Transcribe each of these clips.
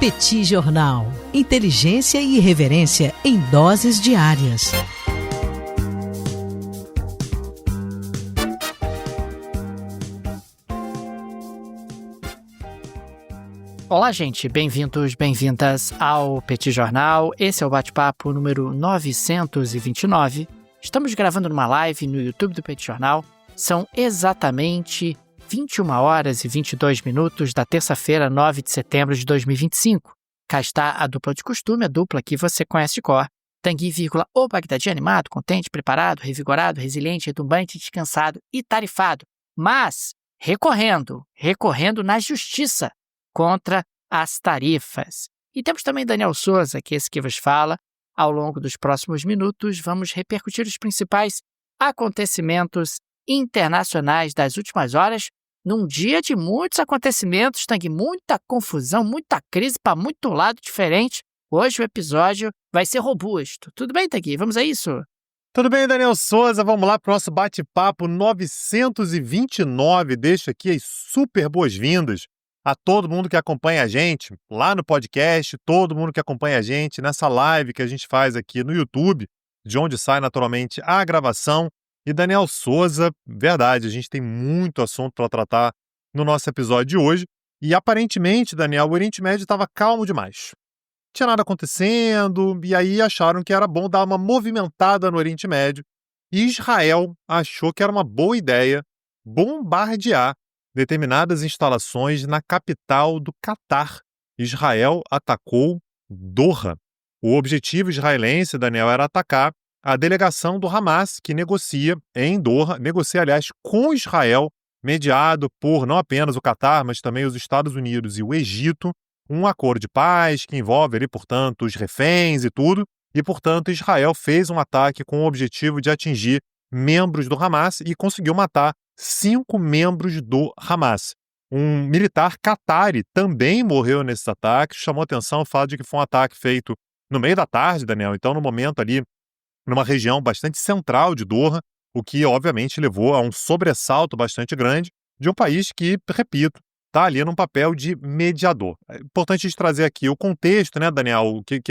Petit Jornal. Inteligência e irreverência em doses diárias. Olá, gente. Bem-vindos, bem-vindas ao Petit Jornal. Esse é o bate-papo número 929. Estamos gravando numa live no YouTube do Petit Jornal. São exatamente 21 horas e 22 minutos da terça-feira, 9 de setembro de 2025. Cá está a dupla de costume, a dupla que você conhece de cor. Tanguy, o Bagdadi animado, contente, preparado, revigorado, resiliente, retumbante, descansado e tarifado. Mas recorrendo na justiça contra as tarifas. E temos também Daniel Souza, que é esse que vos fala. Ao longo dos próximos minutos, vamos repercutir os principais acontecimentos internacionais das últimas horas, num dia de muitos acontecimentos, Tanguy, muita confusão, muita crise para muito lado diferente. Hoje o episódio vai ser robusto. Tudo bem, Tanguy? Vamos a isso? Tudo bem, Daniel Souza? Vamos lá para o nosso bate-papo 929. Deixo aqui as super boas-vindas a todo mundo que acompanha a gente lá no podcast, todo mundo que acompanha a gente nessa live que a gente faz aqui no YouTube, de onde sai naturalmente a gravação. E Daniel Souza, verdade, a gente tem muito assunto para tratar no nosso episódio de hoje. E aparentemente, Daniel, o Oriente Médio estava calmo demais. Não tinha nada acontecendo, e aí acharam que era bom dar uma movimentada no Oriente Médio. E Israel achou que era uma boa ideia bombardear determinadas instalações na capital do Catar. Israel atacou Doha. O objetivo israelense, Daniel, era atacar a delegação do Hamas, que negocia em Doha, aliás, com Israel, mediado por não apenas o Catar, mas também os Estados Unidos e o Egito, um acordo de paz que envolve ali, portanto, os reféns e tudo, e, portanto, Israel fez um ataque com o objetivo de atingir membros do Hamas e conseguiu matar 5 membros do Hamas. Um militar catari também morreu nesses ataques. Chamou atenção o fato de que foi um ataque feito no meio da tarde, Daniel. Então, no momento ali, numa região bastante central de Doha, o que, obviamente, levou a um sobressalto bastante grande de um país que, repito, está ali num papel de mediador. É importante a gente trazer aqui o contexto, né, Daniel? O que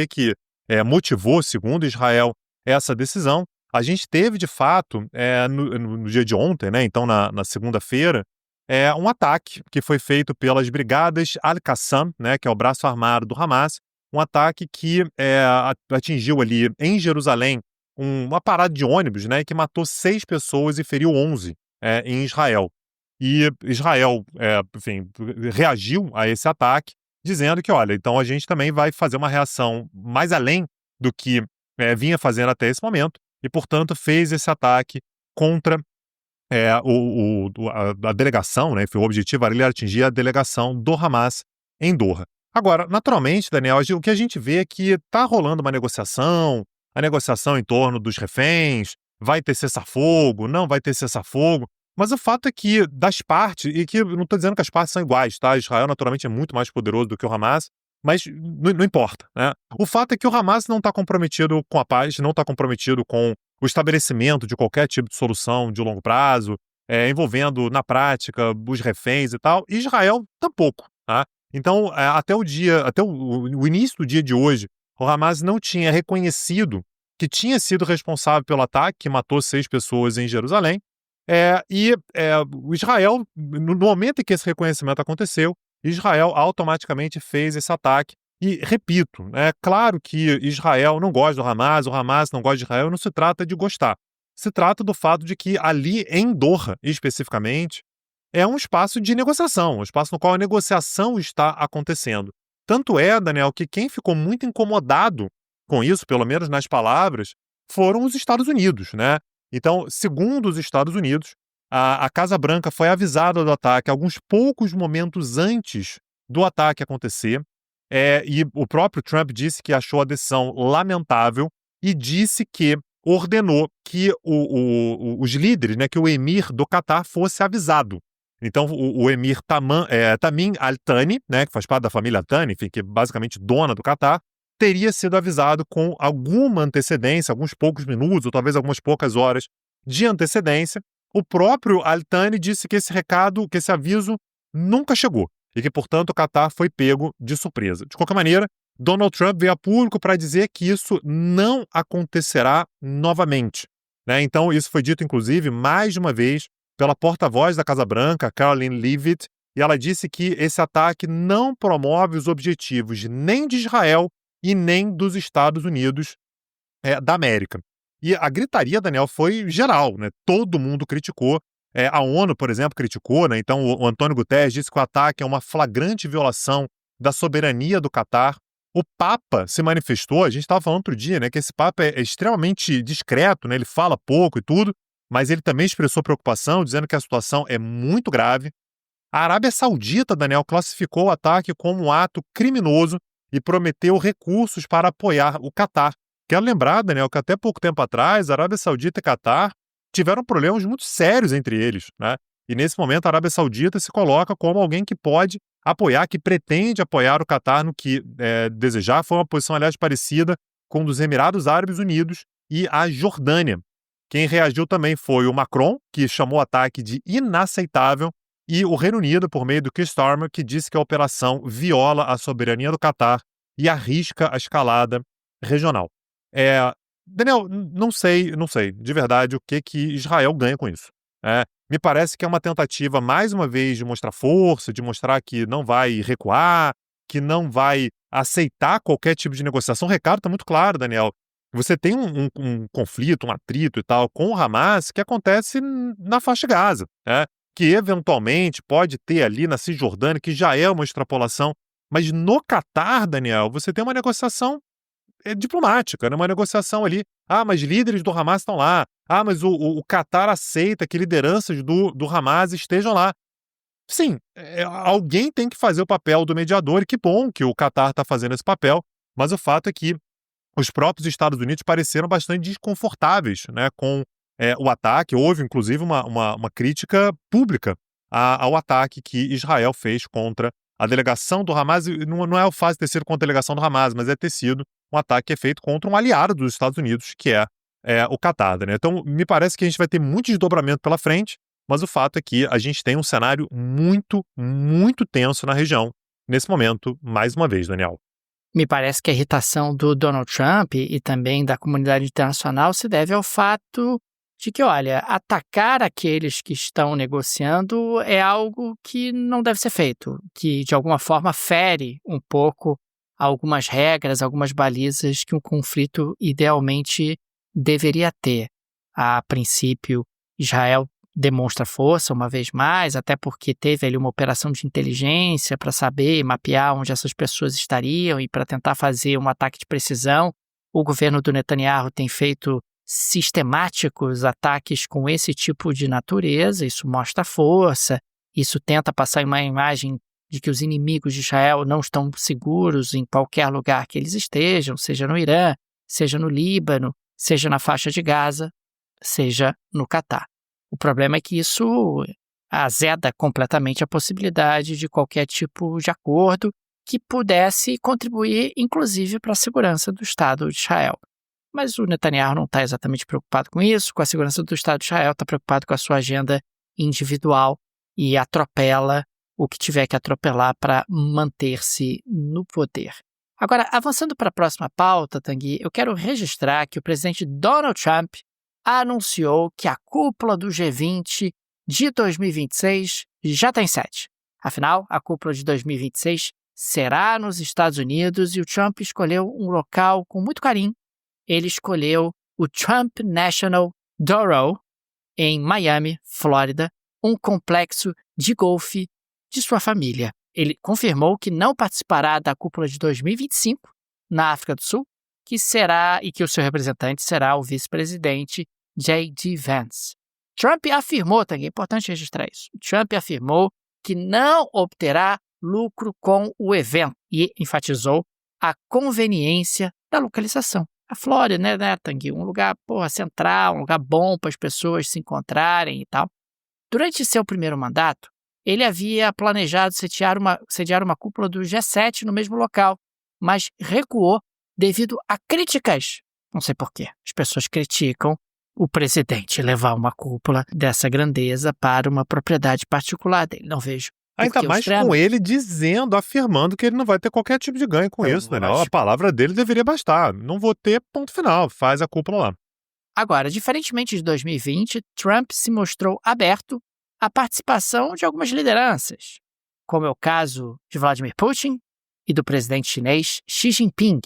motivou, segundo Israel, essa decisão. A gente teve, de fato, no dia de ontem, né, então na segunda-feira, um ataque que foi feito pelas brigadas Al-Qassam, né, que é o braço armado do Hamas, um ataque que atingiu ali em Jerusalém uma parada de ônibus, né, que matou 6 pessoas e feriu 11 em Israel. E Israel, enfim, reagiu a esse ataque, dizendo que, olha, então a gente também vai fazer uma reação mais além do que vinha fazendo até esse momento, e, portanto, fez esse ataque contra a delegação, né? O objetivo era atingir a delegação do Hamas em Doha. Agora, naturalmente, Daniel, o que a gente vê é que está rolando uma negociação, a negociação em torno dos reféns, vai ter cessar-fogo, não vai ter cessar-fogo, mas o fato é que das partes, e que eu não estou dizendo que as partes são iguais, tá? Israel, naturalmente, é muito mais poderoso do que o Hamas, mas não importa, né? O fato é que o Hamas não está comprometido com a paz, não está comprometido com o estabelecimento de qualquer tipo de solução de longo prazo, envolvendo, na prática, os reféns e tal. E Israel tampouco, tá? Então, até o início do dia de hoje, o Hamas não tinha reconhecido que tinha sido responsável pelo ataque, que matou 6 pessoas em Jerusalém. O Israel, no momento em que esse reconhecimento aconteceu, Israel automaticamente fez esse ataque. E, repito, é claro que Israel não gosta do Hamas, o Hamas não gosta de Israel, não se trata de gostar. Se trata do fato de que ali em Doha, especificamente, é um espaço de negociação, um espaço no qual a negociação está acontecendo. Tanto é, Daniel, que quem ficou muito incomodado com isso, pelo menos nas palavras, foram os Estados Unidos, né? Então, segundo os Estados Unidos, a Casa Branca foi avisada do ataque alguns poucos momentos antes do ataque acontecer, e o próprio Trump disse que achou a decisão lamentável e disse que ordenou que os líderes, né, que o emir do Catar fosse avisado. Então, o emir Tamim Al-Thani, né, que faz parte da família Al-Thani, enfim, que é basicamente dona do Catar, teria sido avisado com alguma antecedência, alguns poucos minutos, ou talvez algumas poucas horas de antecedência. O próprio Al-Thani disse que esse recado, que esse aviso nunca chegou. e que, portanto, o Catar foi pego de surpresa. De qualquer maneira, Donald Trump veio a público para dizer que isso não acontecerá novamente, né? Então, isso foi dito, inclusive, mais de uma vez pela porta-voz da Casa Branca, Karoline Leavitt, e ela disse que esse ataque não promove os objetivos nem de Israel e nem dos Estados Unidos da América. E a gritaria, Daniel, foi geral, né? Todo mundo criticou. A ONU, por exemplo, criticou, né? Então o Antônio Guterres disse que o ataque é uma flagrante violação da soberania do Catar. O Papa se manifestou, a gente estava falando outro dia, né? Que esse Papa é extremamente discreto, né? Ele fala pouco e tudo, mas ele também expressou preocupação, dizendo que a situação é muito grave. A Arábia Saudita, Daniel, classificou o ataque como um ato criminoso e prometeu recursos para apoiar o Catar. Quero lembrar, Daniel, que até pouco tempo atrás, a Arábia Saudita e Catar tiveram problemas muito sérios entre eles, né? E nesse momento a Arábia Saudita se coloca como alguém que pode apoiar, que pretende apoiar o Catar no que desejar. Foi uma posição, aliás, parecida com dos Emirados Árabes Unidos e a Jordânia. Quem reagiu também foi o Macron, que chamou o ataque de inaceitável, e o Reino Unido, por meio do Keir Starmer, que disse que a operação viola a soberania do Catar e arrisca a escalada regional. Daniel, não sei, de verdade, o que Israel ganha com isso. Me parece que é uma tentativa, mais uma vez, de mostrar força, de mostrar que não vai recuar, que não vai aceitar qualquer tipo de negociação. O recado está muito claro, Daniel. Você tem um conflito, um atrito e tal com o Hamas que acontece na faixa de Gaza, que eventualmente pode ter ali na Cisjordânia, que já é uma extrapolação, mas no Catar, Daniel, você tem uma negociação diplomática, né? Uma negociação ali. Mas líderes do Hamas estão lá. Mas o Catar aceita que lideranças do Hamas estejam lá. Sim, alguém tem que fazer o papel do mediador, e que bom que o Catar está fazendo esse papel, mas o fato é que os próprios Estados Unidos pareceram bastante desconfortáveis, né, com o ataque. Houve, inclusive, uma crítica pública ao ataque que Israel fez contra a delegação do Hamas. Não é o fato de ter sido contra a delegação do Hamas, mas ter sido um ataque que é feito contra um aliado dos Estados Unidos, que é o Catar, né? Então, me parece que a gente vai ter muito desdobramento pela frente, mas o fato é que a gente tem um cenário muito, muito tenso na região, nesse momento, mais uma vez, Daniel. Me parece que a irritação do Donald Trump e também da comunidade internacional se deve ao fato de que, olha, atacar aqueles que estão negociando é algo que não deve ser feito, que de alguma forma fere um pouco algumas regras, algumas balizas que um conflito idealmente deveria ter. A princípio, Israel demonstra força uma vez mais, até porque teve ali uma operação de inteligência para saber e mapear onde essas pessoas estariam e para tentar fazer um ataque de precisão. O governo do Netanyahu tem feito sistemáticos ataques com esse tipo de natureza. Isso mostra força, isso tenta passar uma imagem de que os inimigos de Israel não estão seguros em qualquer lugar que eles estejam, seja no Irã, seja no Líbano, seja na faixa de Gaza, seja no Catar. O problema é que isso azeda completamente a possibilidade de qualquer tipo de acordo que pudesse contribuir, inclusive, para a segurança do Estado de Israel. Mas o Netanyahu não está exatamente preocupado com isso, com a segurança do Estado de Israel, está preocupado com a sua agenda individual e atropela o que tiver que atropelar para manter-se no poder. Agora, avançando para a próxima pauta, Tanguy, eu quero registrar que o presidente Donald Trump anunciou que a cúpula do G20 de 2026 já está em sede. Afinal, a cúpula de 2026 será nos Estados Unidos e o Trump escolheu um local com muito carinho. Ele escolheu o Trump National Doral, em Miami, Flórida, um complexo de golfe de sua família. Ele confirmou que não participará da cúpula de 2025 na África do Sul, que o seu representante será o vice-presidente J.D. Vance. Trump afirmou, também é importante registrar isso, Trump afirmou que não obterá lucro com o evento e enfatizou a conveniência da localização. A Flórida, né, Tanguy? Um lugar central, um lugar bom para as pessoas se encontrarem e tal. Durante seu primeiro mandato, ele havia planejado sediar uma cúpula do G7 no mesmo local, mas recuou devido a críticas. Não sei porquê. As pessoas criticam o presidente levar uma cúpula dessa grandeza para uma propriedade particular dele. Não vejo Ainda Porque os mais Trump... com ele dizendo, afirmando que ele não vai ter qualquer tipo de ganho com isso, Daniel. A palavra dele deveria bastar. Não vou ter, ponto final. Faz a cúpula lá. Agora, diferentemente de 2020, Trump se mostrou aberto à participação de algumas lideranças, como é o caso de Vladimir Putin e do presidente chinês Xi Jinping,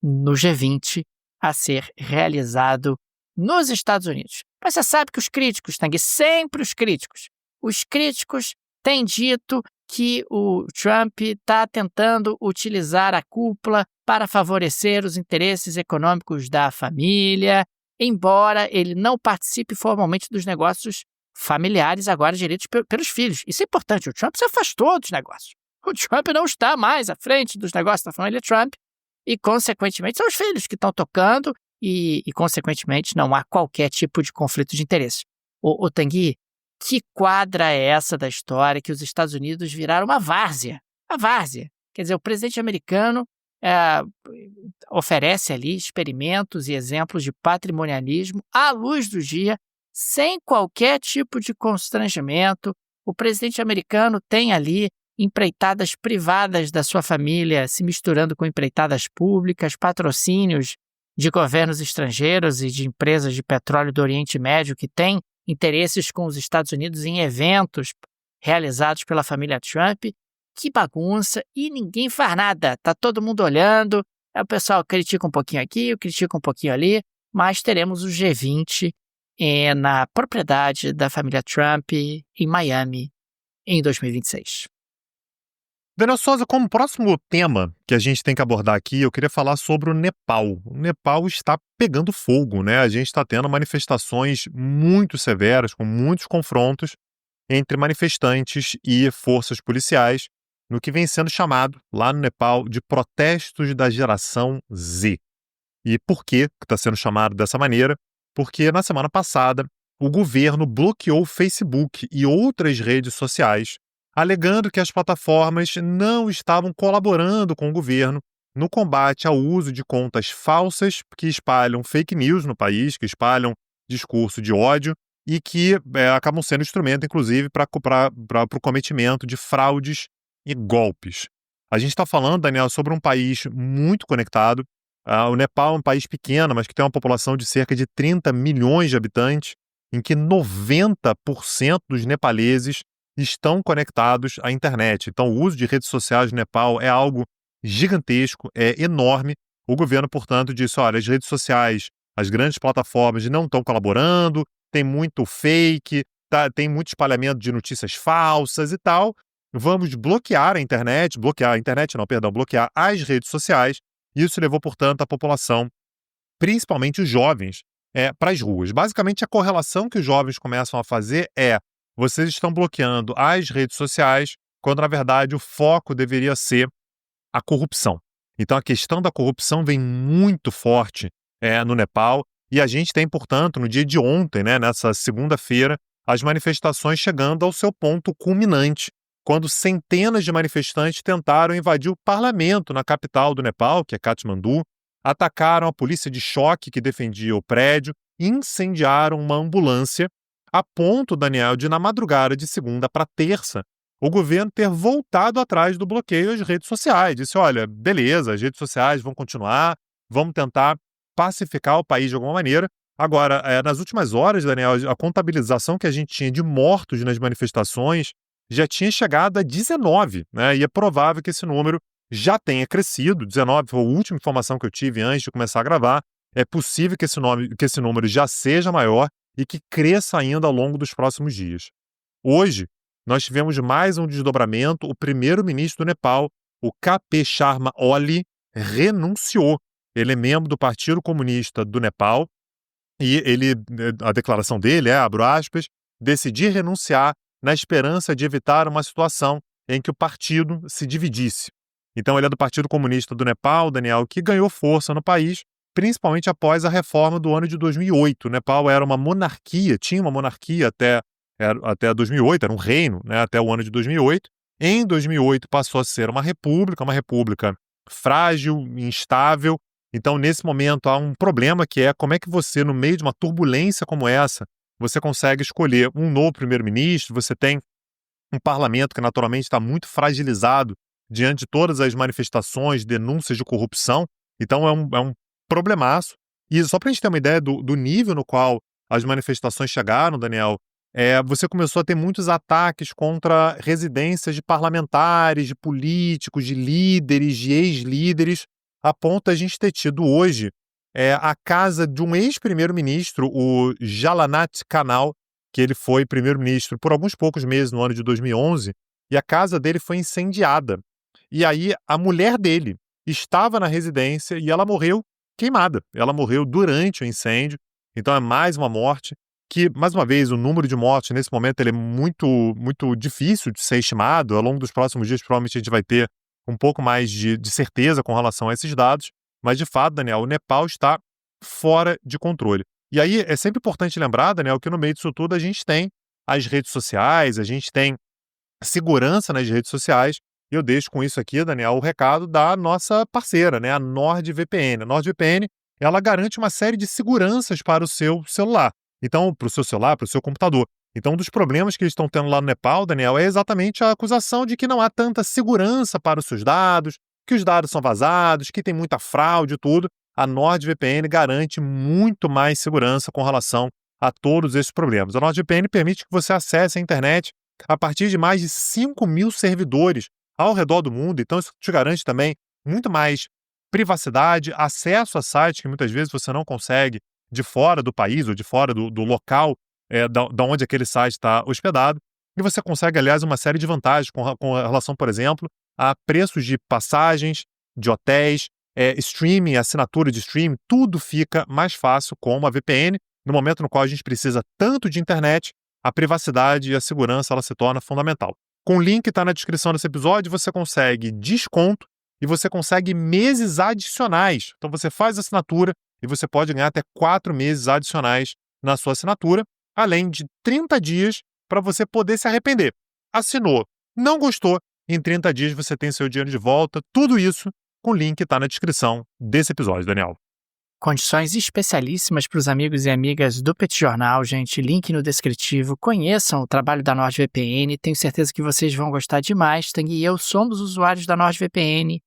no G20 a ser realizado nos Estados Unidos. Mas você sabe que os críticos, Tang, sempre os críticos têm dito que o Trump está tentando utilizar a cúpula para favorecer os interesses econômicos da família, embora ele não participe formalmente dos negócios familiares agora geridos pelos filhos. Isso é importante, o Trump se afastou dos negócios. O Trump não está mais à frente dos negócios da família Trump e, consequentemente, são os filhos que estão tocando e consequentemente, não há qualquer tipo de conflito de interesse. Ô Tanguy, que quadra é essa da história que os Estados Unidos viraram uma várzea? A várzea. Quer dizer, o presidente americano oferece ali experimentos e exemplos de patrimonialismo à luz do dia, sem qualquer tipo de constrangimento. O presidente americano tem ali empreitadas privadas da sua família se misturando com empreitadas públicas, patrocínios de governos estrangeiros e de empresas de petróleo do Oriente Médio que têm interesses com os Estados Unidos em eventos realizados pela família Trump. Que bagunça, e ninguém faz nada, tá todo mundo olhando, o pessoal critica um pouquinho aqui, critica um pouquinho ali, mas teremos o G20 na propriedade da família Trump em Miami em 2026. Daniel Souza, como próximo tema que a gente tem que abordar aqui, eu queria falar sobre o Nepal. O Nepal está pegando fogo, né? A gente está tendo manifestações muito severas, com muitos confrontos entre manifestantes e forças policiais, no que vem sendo chamado, lá no Nepal, de protestos da geração Z. E por que está sendo chamado dessa maneira? Porque na semana passada, o governo bloqueou o Facebook e outras redes sociais, alegando que as plataformas não estavam colaborando com o governo no combate ao uso de contas falsas que espalham fake news no país, que espalham discurso de ódio e que acabam sendo instrumento, inclusive, para o cometimento de fraudes e golpes. A gente está falando, Daniel, sobre um país muito conectado. O Nepal é um país pequeno, mas que tem uma população de cerca de 30 milhões de habitantes, em que 90% dos nepaleses estão conectados à internet. Então, o uso de redes sociais no Nepal é algo gigantesco, é enorme. O governo, portanto, disse, olha, as redes sociais, as grandes plataformas não estão colaborando, tem muito fake, tem muito espalhamento de notícias falsas e tal. Vamos bloquear as redes sociais. Isso levou, portanto, a população, principalmente os jovens, para as ruas. Basicamente, a correlação que os jovens começam a fazer é: vocês estão bloqueando as redes sociais, quando, na verdade, o foco deveria ser a corrupção. Então, a questão da corrupção vem muito forte no Nepal, e a gente tem, portanto, no dia de ontem, né, nessa segunda-feira, as manifestações chegando ao seu ponto culminante, quando centenas de manifestantes tentaram invadir o parlamento na capital do Nepal, que é Katmandu, atacaram a polícia de choque que defendia o prédio e incendiaram uma ambulância, a ponto, Daniel, de na madrugada de segunda para terça, o governo ter voltado atrás do bloqueio às redes sociais. Disse, olha, beleza, as redes sociais vão continuar, vamos tentar pacificar o país de alguma maneira. Agora, nas últimas horas, Daniel, a contabilização que a gente tinha de mortos nas manifestações já tinha chegado a 19, né? E é provável que esse número já tenha crescido. 19 foi a última informação que eu tive antes de começar a gravar. É possível que esse número já seja maior e que cresça ainda ao longo dos próximos dias. Hoje, nós tivemos mais um desdobramento. O primeiro-ministro do Nepal, o KP Sharma Oli, renunciou. Ele é membro do Partido Comunista do Nepal e a declaração dele abro aspas, decidir renunciar na esperança de evitar uma situação em que o partido se dividisse. Então ele é do Partido Comunista do Nepal, Daniel, que ganhou força no país, principalmente após a reforma do ano de 2008. O Nepal era uma monarquia, tinha uma monarquia até 2008, era um reino, né, até o ano de 2008. Em 2008 passou a ser uma república frágil, instável. Então, nesse momento, há um problema que é como é que você, no meio de uma turbulência como essa, você consegue escolher um novo primeiro-ministro, você tem um parlamento que naturalmente está muito fragilizado diante de todas as manifestações, denúncias de corrupção. Então é um problemaço. E só para a gente ter uma ideia do nível no qual as manifestações chegaram, Daniel, você começou a ter muitos ataques contra residências de parlamentares, de políticos, de líderes, de ex-líderes, a ponto de a gente ter tido hoje a casa de um ex-primeiro-ministro, o Jalanat Canal, que ele foi primeiro-ministro por alguns poucos meses no ano de 2011, e a casa dele foi incendiada. E aí a mulher dele estava na residência e ela morreu queimada. Ela morreu durante o incêndio, então é mais uma morte que, mais uma vez, o número de mortes nesse momento ele é muito, muito difícil de ser estimado. Ao longo dos próximos dias, provavelmente a gente vai ter um pouco mais de certeza com relação a esses dados, mas de fato, Daniel, o Nepal está fora de controle. E aí é sempre importante lembrar, Daniel, que no meio disso tudo a gente tem as redes sociais, a gente tem segurança nas redes sociais. E eu deixo com isso aqui, Daniel, o recado da nossa parceira, né, a NordVPN. A NordVPN, ela garante uma série de seguranças para o seu celular. Então, para o seu celular, para o seu computador. Então, um dos problemas que eles estão tendo lá no Nepal, Daniel, é exatamente a acusação de que não há tanta segurança para os seus dados, que os dados são vazados, que tem muita fraude e tudo. A NordVPN garante muito mais segurança com relação a todos esses problemas. A NordVPN permite que você acesse a internet a partir de mais de 5.000 servidores ao redor do mundo. Então, isso te garante também muito mais privacidade, acesso a sites que muitas vezes você não consegue de fora do país ou de fora do local da onde aquele site está hospedado. E você consegue, aliás, uma série de vantagens com relação, por exemplo, a preços de passagens, de hotéis, streaming, assinatura de streaming, tudo fica mais fácil com uma VPN. No momento no qual a gente precisa tanto de internet, a privacidade e a segurança ela se torna fundamental. Com o link que está na descrição desse episódio, você consegue desconto e você consegue meses adicionais. Então você faz a assinatura e você pode ganhar até 4 meses adicionais na sua assinatura, além de 30 dias para você poder se arrepender. Assinou, não gostou, em 30 dias você tem seu dinheiro de volta. Tudo isso com o link que está na descrição desse episódio, Daniel. Condições especialíssimas para os amigos e amigas do Petit Jornal, gente. Link no descritivo. Conheçam o trabalho da NordVPN. Tenho certeza que vocês vão gostar demais. Tang e eu somos usuários da NordVPN.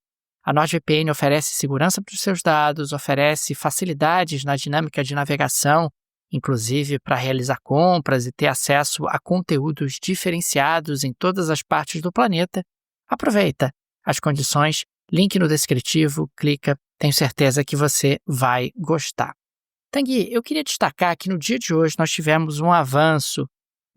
A NordVPN oferece segurança para os seus dados, oferece facilidades na dinâmica de navegação, inclusive para realizar compras e ter acesso a conteúdos diferenciados em todas as partes do planeta. Aproveita as condições. Link no descritivo, clica. Tenho certeza que você vai gostar. Tanguy, eu queria destacar que no dia de hoje nós tivemos um avanço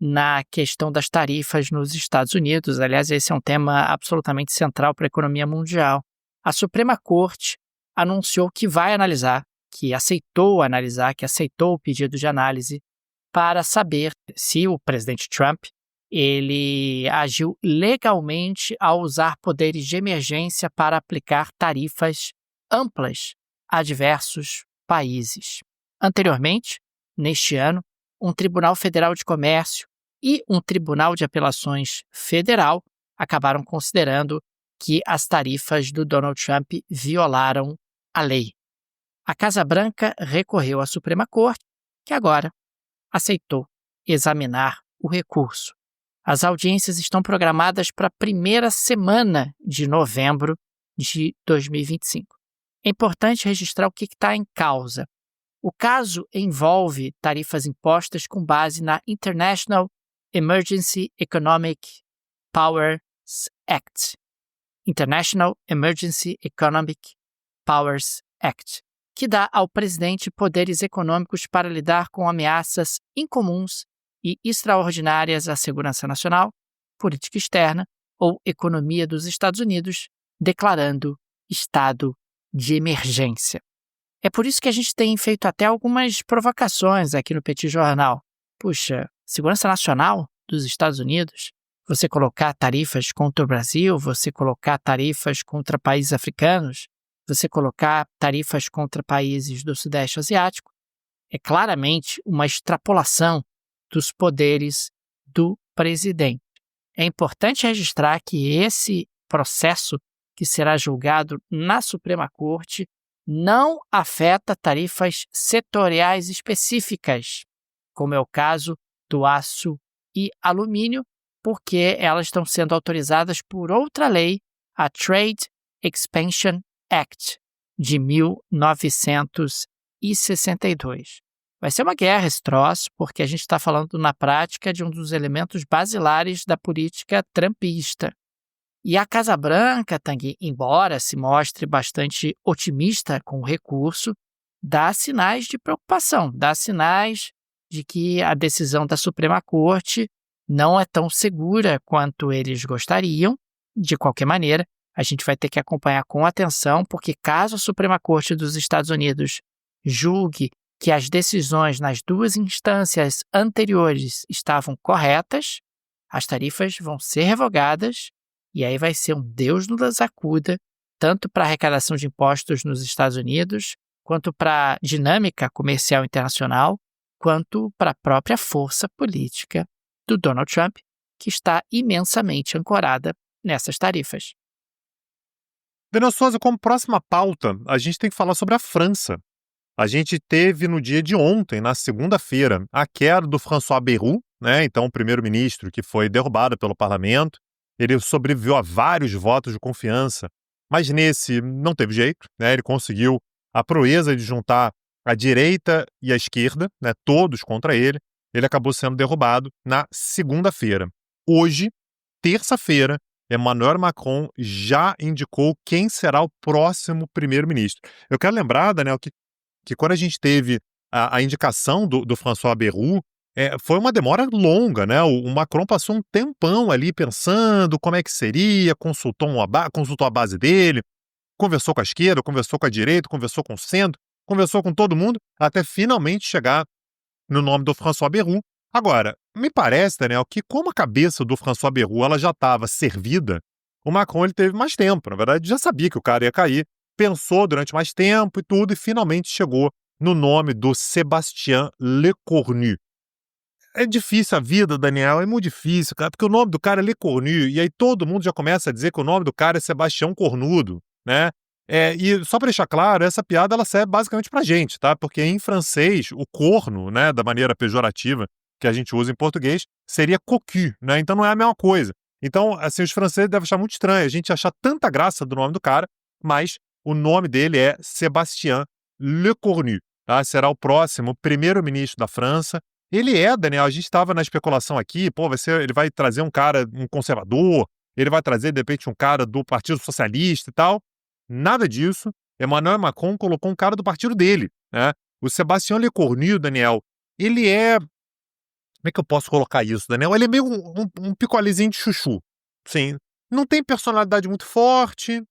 na questão das tarifas nos Estados Unidos. Aliás, esse é um tema absolutamente central para a economia mundial. A Suprema Corte anunciou que vai analisar, que aceitou o pedido de análise para saber se o presidente Trump ele agiu legalmente ao usar poderes de emergência para aplicar tarifas amplas a diversos países. Anteriormente, neste ano, um Tribunal Federal de Comércio e um Tribunal de Apelações Federal acabaram considerando que as tarifas do Donald Trump violaram a lei. A Casa Branca recorreu à Suprema Corte, que agora aceitou examinar o recurso. As audiências estão programadas para a primeira semana de novembro de 2025. É importante registrar o que está em causa. O caso envolve tarifas impostas com base na International Emergency Economic Powers Act. International Emergency Economic Powers Act, que dá ao presidente poderes econômicos para lidar com ameaças incomuns e extraordinárias à segurança nacional, política externa ou economia dos Estados Unidos, declarando estado de emergência. É por isso que a gente tem feito até algumas provocações aqui no Petit Jornal. Puxa, segurança nacional dos Estados Unidos? Você colocar tarifas contra o Brasil, você colocar tarifas contra países africanos, você colocar tarifas contra países do Sudeste Asiático, é claramente uma extrapolação dos poderes do presidente. É importante registrar que esse processo que será julgado na Suprema Corte não afeta tarifas setoriais específicas, como é o caso do aço e alumínio, porque elas estão sendo autorizadas por outra lei, a Trade Expansion Act, de 1962. Vai ser uma guerra esse troço, porque a gente está falando na prática de um dos elementos basilares da política trumpista. E a Casa Branca, Tang, embora se mostre bastante otimista com o recurso, dá sinais de preocupação, dá sinais de que a decisão da Suprema Corte não é tão segura quanto eles gostariam. De qualquer maneira, a gente vai ter que acompanhar com atenção, porque caso a Suprema Corte dos Estados Unidos julgue que as decisões nas duas instâncias anteriores estavam corretas, as tarifas vão ser revogadas e aí vai ser um Deus nos acuda, tanto para a arrecadação de impostos nos Estados Unidos, quanto para a dinâmica comercial internacional, quanto para a própria força política do Donald Trump, que está imensamente ancorada nessas tarifas. Daniel Souza, como próxima pauta, a gente tem que falar sobre a França. A gente teve no dia de ontem, na segunda-feira, a queda do François Bayrou, né? Então o primeiro-ministro que foi derrubado pelo parlamento. Ele sobreviveu a vários votos de confiança, mas nesse não teve jeito, né? Ele conseguiu a proeza de juntar a direita e a esquerda, né? Todos contra ele. Ele acabou sendo derrubado na segunda-feira. Hoje, terça-feira, Emmanuel Macron já indicou quem será o próximo primeiro-ministro. Eu quero lembrar, Daniel, que quando a gente teve a indicação do François Bayrou, foi uma demora longa, né? O Macron passou um tempão ali pensando como é que seria, consultou a base dele, conversou com a esquerda, conversou com a direita, conversou com o centro, conversou com todo mundo, até finalmente chegar no nome do François Bayrou. Agora, me parece, Daniel, que como a cabeça do François Bayrou ela já estava servida, o Macron ele teve mais tempo. Na verdade, já sabia que o cara ia cair, pensou durante mais tempo e tudo, e finalmente chegou no nome do Sébastien Lecornu. É difícil a vida, Daniel, é muito difícil, cara, porque o nome do cara é Lecornu, e aí todo mundo já começa a dizer que o nome do cara é Sebastião Cornudo, né? E só para deixar claro, essa piada ela serve basicamente pra gente, tá? Porque em francês, o corno, né, da maneira pejorativa que a gente usa em português, seria cocu, né? Então não é a mesma coisa. Então, assim, os franceses devem achar muito estranho a gente achar tanta graça do nome do cara, mas o nome dele é Sébastien Lecornu, tá? Será o próximo primeiro-ministro da França. Ele Daniel, a gente estava na especulação aqui, ele vai trazer um cara, um conservador, ele vai trazer, de repente, um cara do Partido Socialista e tal. Nada disso. Emmanuel Macron colocou um cara do partido dele, né? O Sébastien Lecornu, Daniel, ele é... Como é que eu posso colocar isso, Daniel? Ele é meio um picolezinho de chuchu. Sim. Não tem personalidade muito forte,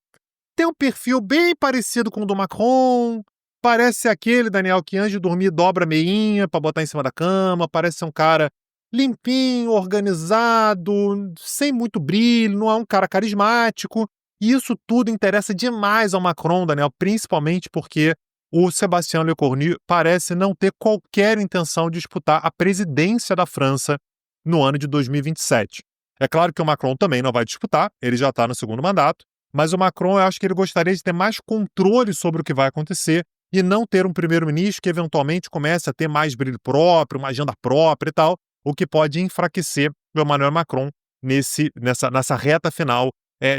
tem um perfil bem parecido com o do Macron. Parece ser aquele, Daniel, que antes de dormir dobra a meinha pra botar em cima da cama. Parece ser um cara limpinho, organizado, sem muito brilho, não é um cara carismático. E isso tudo interessa demais ao Macron, Daniel, principalmente porque o Sébastien Lecornu parece não ter qualquer intenção de disputar a presidência da França no ano de 2027. É claro que o Macron também não vai disputar, ele já está no segundo mandato, mas o Macron, eu acho que ele gostaria de ter mais controle sobre o que vai acontecer e não ter um primeiro-ministro que eventualmente comece a ter mais brilho próprio, uma agenda própria e tal, o que pode enfraquecer o Emmanuel Macron nessa reta final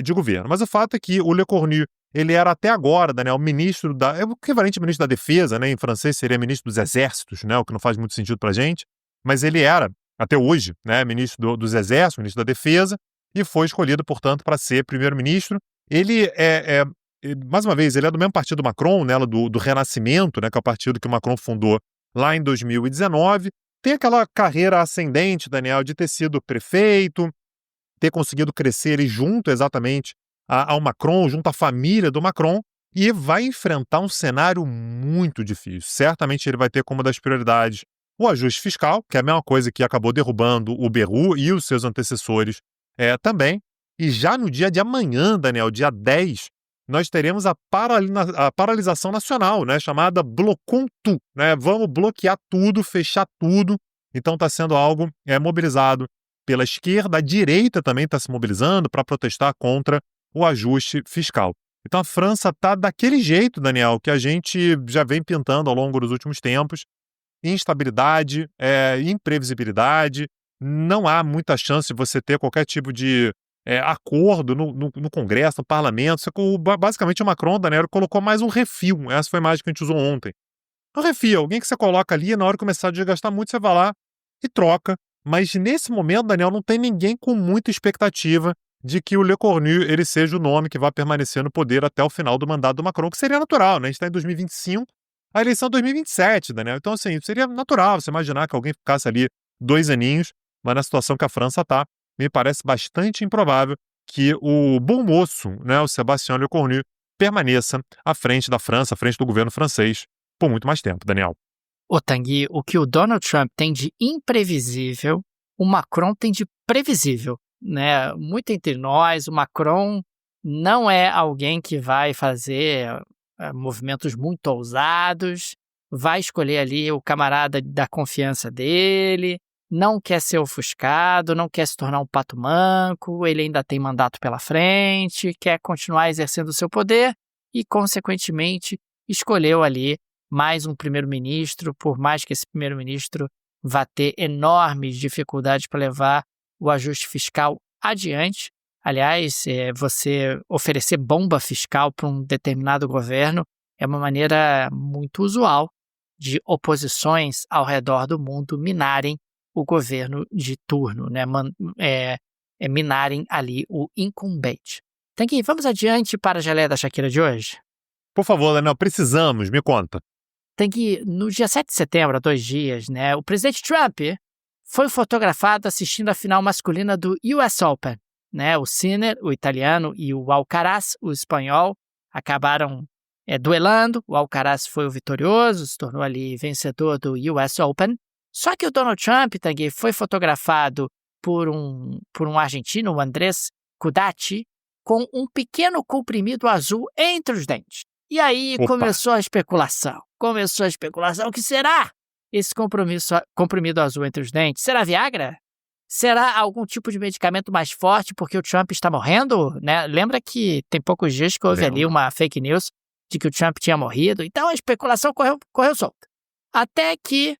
de governo. Mas o fato é que o Lecornu, ele era até agora, Daniel, é o equivalente ao ministro da Defesa, né? Em francês seria ministro dos Exércitos, né? O que não faz muito sentido pra gente, mas ele era, até hoje, né, ministro dos Exércitos, ministro da Defesa, e foi escolhido, portanto, para ser primeiro-ministro. Ele mais uma vez, ele é do mesmo partido do Macron, né, do Renascimento, né, que é o partido que o Macron fundou lá em 2019. Tem aquela carreira ascendente, Daniel, de ter sido prefeito, ter conseguido crescer junto exatamente ao Macron, junto à família do Macron, e vai enfrentar um cenário muito difícil. Certamente ele vai ter como das prioridades o ajuste fiscal, que é a mesma coisa que acabou derrubando o Bayrou e os seus antecessores também. E já no dia de amanhã, Daniel, dia 10, nós teremos a paralisação nacional, né, chamada Blocon Tout, né? Vamos bloquear tudo, fechar tudo. Então está sendo algo mobilizado pela esquerda, a direita também está se mobilizando para protestar contra o ajuste fiscal. Então a França está daquele jeito, Daniel, que a gente já vem pintando ao longo dos últimos tempos. Instabilidade, imprevisibilidade, não há muita chance de você ter qualquer tipo de acordo no Congresso, no Parlamento. Basicamente, o Macron, Daniel, colocou mais um refil. Essa foi a imagem que a gente usou ontem. Um refil, alguém que você coloca ali, na hora que começar a desgastar muito, você vai lá e troca. Mas nesse momento, Daniel, não tem ninguém com muita expectativa de que o Le Cornu ele seja o nome que vai permanecer no poder até o final do mandato do Macron, que seria natural, né? A gente está em 2025, a eleição é 2027, Daniel. Então, assim, seria natural você imaginar que alguém ficasse ali 2 aninhos, mas na situação que a França está, me parece bastante improvável que o bom moço, né, o Sébastien Le Cornu, permaneça à frente da França, à frente do governo francês, por muito mais tempo, Daniel. Ô, Tanguy, o que o Donald Trump tem de imprevisível, o Macron tem de previsível, né? Muito entre nós, o Macron não é alguém que vai fazer movimentos muito ousados, vai escolher ali o camarada da confiança dele, não quer ser ofuscado, não quer se tornar um pato manco, ele ainda tem mandato pela frente, quer continuar exercendo o seu poder e, consequentemente, escolheu ali mais um primeiro-ministro, por mais que esse primeiro-ministro vá ter enormes dificuldades para levar o ajuste fiscal adiante. Aliás, você oferecer bomba fiscal para um determinado governo é uma maneira muito usual de oposições ao redor do mundo minarem o governo de turno, né? Minarem ali o incumbente. Tanguy, vamos adiante para a geleia da Shakira de hoje? Por favor, Daniel, precisamos, me conta. Tanguy, no dia 7 de setembro, há 2 dias, né, o presidente Trump foi fotografado assistindo a final masculina do US Open. Né, o Sinner, o italiano, e o Alcaraz, o espanhol, acabaram duelando. O Alcaraz foi o vitorioso, se tornou ali vencedor do US Open. Só que o Donald Trump, Tanguy, foi fotografado por um argentino, o Andrés Kudati, com um pequeno comprimido azul entre os dentes. E aí começou a especulação. O que será esse comprimido azul entre os dentes? Será Viagra? Será algum tipo de medicamento mais forte porque o Trump está morrendo? Né? Lembra que tem poucos dias que houve ali uma fake news de que o Trump tinha morrido? Então a especulação correu solta. Até que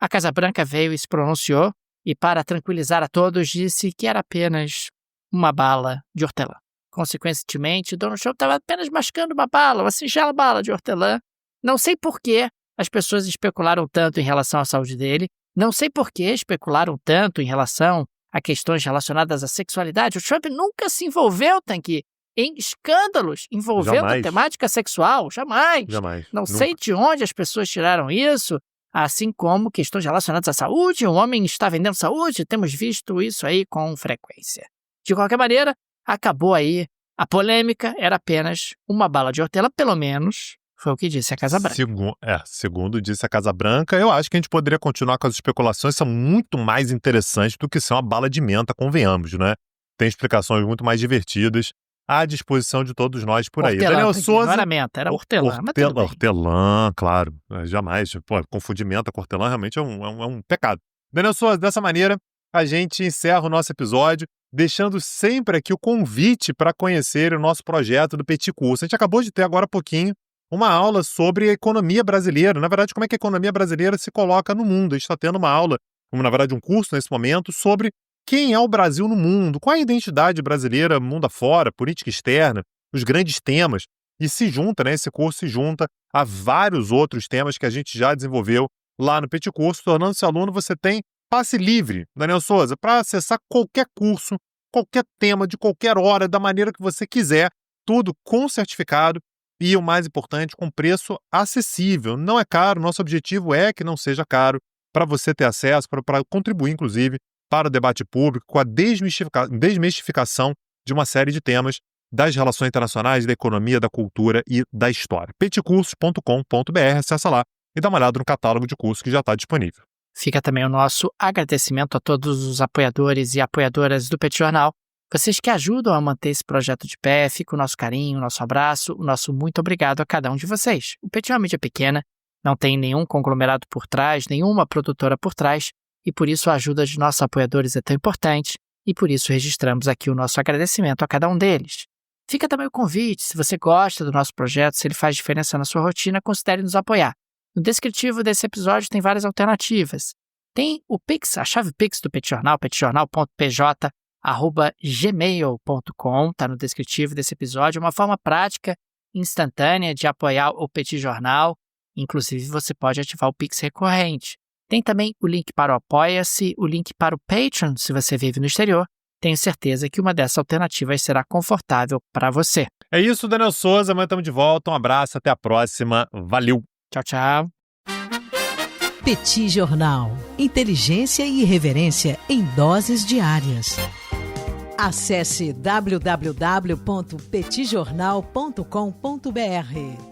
a Casa Branca veio e se pronunciou e, para tranquilizar a todos, disse que era apenas uma bala de hortelã. Consequentemente, Donald Trump estava apenas mascando uma singela bala de hortelã. Não sei por que as pessoas especularam tanto em relação à saúde dele. Não sei por que especularam tanto em relação a questões relacionadas à sexualidade. O Trump nunca se envolveu, Tanguy, em escândalos envolvendo a temática sexual. Jamais. Não sei de onde as pessoas tiraram isso. Assim como questões relacionadas à saúde. O homem está vendendo saúde. Temos visto isso aí com frequência. De qualquer maneira, acabou aí a polêmica. Era apenas uma bala de hortelã, pelo menos. Foi o que disse a Casa Branca. Segundo disse a Casa Branca, eu acho que a gente poderia continuar com as especulações, são muito mais interessantes do que ser uma bala de menta, convenhamos, né? Tem explicações muito mais divertidas à disposição de todos nós por aí. Daniel Souza... Não era menta, era hortelã. Hortelã, claro. Jamais. Confundir menta com hortelã realmente é um pecado. Daniel Souza, dessa maneira, a gente encerra o nosso episódio, deixando sempre aqui o convite para conhecer o nosso projeto do Petit Curso. A gente acabou de ter agora há pouquinho uma aula sobre a economia brasileira. Na verdade, como é que a economia brasileira se coloca no mundo. A gente está tendo uma aula, na verdade um curso nesse momento, sobre quem é o Brasil no mundo, qual é a identidade brasileira mundo afora, política externa, os grandes temas. E se junta, né, esse curso se junta a vários outros temas que a gente já desenvolveu lá no Petit Curso. Tornando-se aluno, você tem passe livre, Daniel Souza, para acessar qualquer curso, qualquer tema, de qualquer hora, da maneira que você quiser, tudo com certificado. E o mais importante, com preço acessível. Não é caro, nosso objetivo é que não seja caro, para você ter acesso, para contribuir, inclusive, para o debate público, com a desmistificação de uma série de temas das relações internacionais, da economia, da cultura e da história. petcursos.com.br, acessa lá e dá uma olhada no catálogo de cursos que já está disponível. Fica também o nosso agradecimento a todos os apoiadores e apoiadoras do Petit Jornal. Vocês que ajudam a manter esse projeto de pé, fica o nosso carinho, o nosso abraço, o nosso muito obrigado a cada um de vocês. O Petit é uma mídia pequena, não tem nenhum conglomerado por trás, nenhuma produtora por trás, e por isso a ajuda de nossos apoiadores é tão importante, e por isso registramos aqui o nosso agradecimento a cada um deles. Fica também o convite, se você gosta do nosso projeto, se ele faz diferença na sua rotina, considere nos apoiar. No descritivo desse episódio tem várias alternativas. Tem o Pix, a chave Pix do Petit Jornal, petjornal.pj@gmail.com, está no descritivo desse episódio, uma forma prática, instantânea de apoiar o Petit Jornal. Inclusive, você pode ativar o Pix recorrente. Tem também o link para o Apoia-se, o link para o Patreon, se você vive no exterior. Tenho certeza que uma dessas alternativas será confortável para você. É isso, Daniel Souza, amanhã estamos de volta. Um abraço, até a próxima. Valeu! Tchau, tchau. Petit Jornal. Inteligência e irreverência em doses diárias. Acesse www.petitjornal.com.br.